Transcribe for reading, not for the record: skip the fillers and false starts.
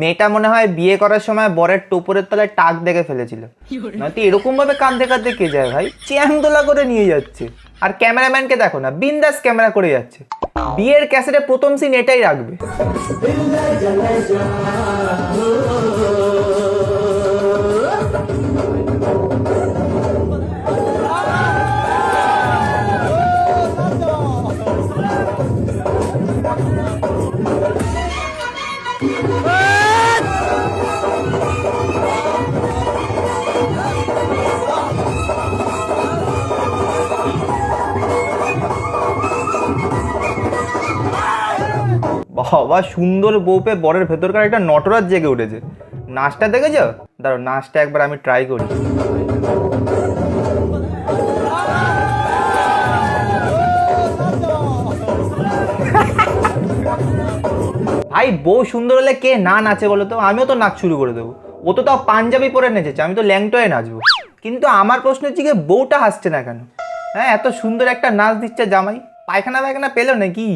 মেয়েটা মনে হয় বিয়ে করার সময় বরের টোপরের তলায় টাক দেখে ফেলেছিল, নয়তো এরকম ভাবে কাঁদতে কাঁদতে কে যায় ভাই? চ্যাংদোলা করে নিয়ে যাচ্ছে। আর ক্যামেরাম্যানকে দেখো না, বিন্দাস ক্যামেরা করে যাচ্ছে। বিয়ের ক্যাসেটে প্রথম সিন এটাই রাখবে। বাবা, সুন্দর বউ পেয়ে বরের ভেতরকার একটা নটরাজ জেগে উঠেছে। নাচটা দেখেছ? দাঁড়ো, নাচটা একবার আমি ট্রাই করি। ভাই, বউ সুন্দর হলে কে না নাচে বলো তো? আমিও তো নাচ শুরু করে দেবো। ও তো তাও পাঞ্জাবি পরে নেচেছে, আমি তো ল্যাংটোয় নাচবো। কিন্তু আমার প্রশ্ন হচ্ছে কি, বউটা হাসছে না কেন? হ্যাঁ, এত সুন্দর একটা নাচ দিচ্ছে জামাই, পায়খানা পায়খানা পেলো নাকি?